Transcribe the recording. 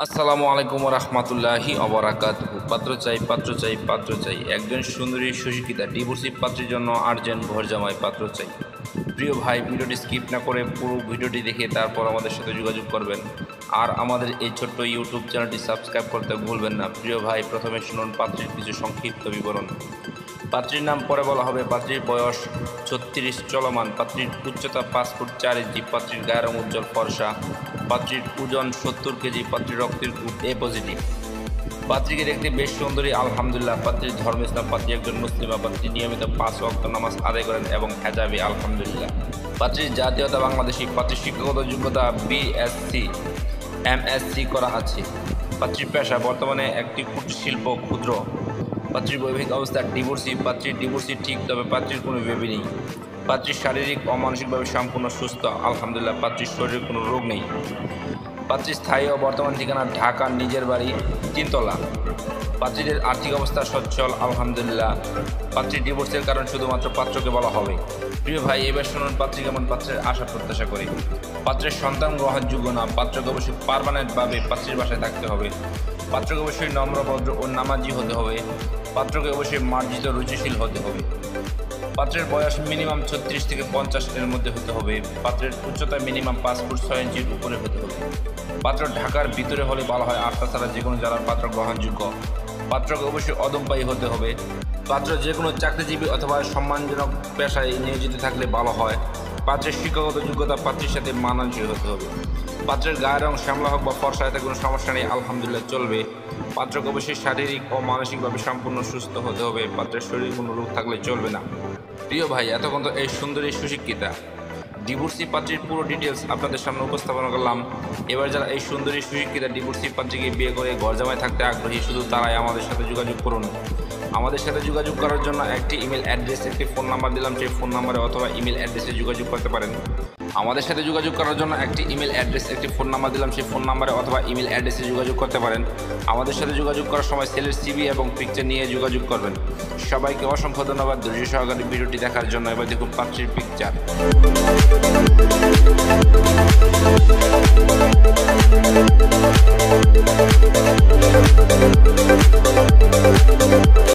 আসসালামু আলাইকুম রহমতুল্লাহি অবরাকাতুহু। পাত্র চাই একজন সুন্দরী সুশিক্ষিতা ডিভোর্সি পাত্রের জন্য আর্জেন্ট ঘর জামাই পাত্র চাই। প্রিয় ভাই, ভিডিওটি স্কিপ না করে পুরো ভিডিওটি দেখে তারপর আমাদের সাথে যোগাযোগ করবেন। আর আমাদের এই ছোট্ট ইউটিউব চ্যানেলটি সাবস্ক্রাইব করতে ভুলবেন না। প্রিয় ভাই, প্রথমে শুনুন পাত্রীর কিছু সংক্ষিপ্ত বিবরণ। পাত্রীর নাম পরে বলা হবে। পাত্রীর বয়স 36 চলমান। পাত্রীর উচ্চতা 5 ফুট 4 ইঞ্চি। পাত্রীর গায়ের রং উজ্জ্বল ফর্সা। পাত্রীর ওজন 70 কেজি। পাত্রীর রক্তের গ্রুপ এ পজিটিভ। পাত্রীকে দেখতে বেশ সুন্দরী আলহামদুলিল্লাহ। পাত্রীর ধর্ম ইসলাম। পাত্রী একজন মুসলিমা। পাত্রী নিয়মিত 5 ওয়াক্ত নামাজ আদায় করেন এবং হেজাবি আলহামদুলিল্লাহ। পাত্রীর জাতীয়তা বাংলাদেশী। পাত্রীর শিক্ষাগত যোগ্যতা বিএসসি এমএসসি করা আছে। পাত্রীর পেশা বর্তমানে একটি কুটির শিল্প ক্ষুদ্র। পাত্রীর বৈবাহিক অবস্থা ডিভোর্সি। পাত্রীর ডিভোর্সি ঠিক, তবে পাত্রীর কোনো বেবি নেই। পাত্রীর শারীরিক ও মানসিকভাবে সম্পূর্ণ সুস্থ আলহামদুলিল্লাহ। পাত্রীর শরীরে কোনো রোগ নেই। পাত্রীর স্থায়ী ও বর্তমান ঠিকানা ঢাকা, নিজের বাড়ি 3 তলা। পাত্রীদের আর্থিক অবস্থা সচ্ছল আলহামদুলিল্লাহ। পাত্রীর ডিভোর্সের কারণ শুধুমাত্র পাত্রকে বলা হবে। প্রিয় ভাই, এবার শুনুন পাত্রী কেমন পাত্রের আশা প্রত্যাশা করি। পাত্রের সন্তান গ্রহণযোগ্য না। পাত্রকে অবশ্যই পার্মানেন্টভাবে পাত্রীর বাসায় থাকতে হবে। পাত্রকে অবশ্যই নম্রভদ্র ও নামাজি হতে হবে। পাত্রকে অবশ্যই মার্জিত রুচিশীল হতে হবে। পাত্রের বয়স মিনিমাম 36 থেকে 50 এর মধ্যে হতে হবে। পাত্রের উচ্চতা মিনিমাম 5 ফুট 6 ইঞ্চির উপরে হতে হবে। পাত্র ঢাকার ভিতরে হলে ভালো হয়, আর তাছাড়া যে কোনো জেলার পাত্র গ্রহণযোগ্য। পাত্রকে অবশ্যই অদম্পায়ী হতে হবে। পাত্র যে কোনো চাকরিজীবী অথবা সম্মানজনক পেশায় নিয়োজিত থাকলে ভালো হয়। পাত্রের শিক্ষাগত যোগ্যতা পাত্রের সাথে মানানসই হতে হবে। পাত্রের গায়ের রং শ্যামলা হোক বা ফর্সা, এতে কোনো সমস্যা নেই আলহামদুলিল্লাহ, চলবে। পাত্রকে অবশ্যই শারীরিক ও মানসিকভাবে সম্পূর্ণ সুস্থ হতে হবে। পাত্রের শরীরে কোনো রোগ থাকলে চলবে না। প্রিয় ভাই, এতক্ষণ তো এই সুন্দরী সুশিক্ষিতা ডিভোর্সি পাত্রীর পুরো ডিটেলস আপনাদের সামনে উপস্থাপন করলাম। এবার যারা এই সুন্দরী সুশিক্ষিতা ডিভোর্সি পাত্রীকে বিয়ে করে ঘর জামাই থাকতে আগ্রহী, শুধু তারাই আমাদের সাথে যোগাযোগ করুন। আমাদের সাথে যোগাযোগ করার জন্য একটি ইমেল অ্যাড্রেস, একটি ফোন নাম্বার দিলাম, সেই ফোন নাম্বারে অথবা ইমেল অ্যাড্রেসে যোগাযোগ করতে পারেন। আমাদের সাথে যোগাযোগ করার জন্য একটি ইমেল অ্যাড্রেস, একটি ফোন নাম্বার দিলাম, সেই ফোন নাম্বারে অথবা ইমেল অ্যাড্রেসে যোগাযোগ করতে পারেন। আমাদের সাথে যোগাযোগ করার সময় ছেলের সিভি এবং পিকচার নিয়ে যোগাযোগ করবেন। সবাইকে অসংখ্য ধন্যবাদ ধৈর্য সহকারে ভিডিওটি দেখার জন্য। এবার দেখুন পাত্রীর পিকচার।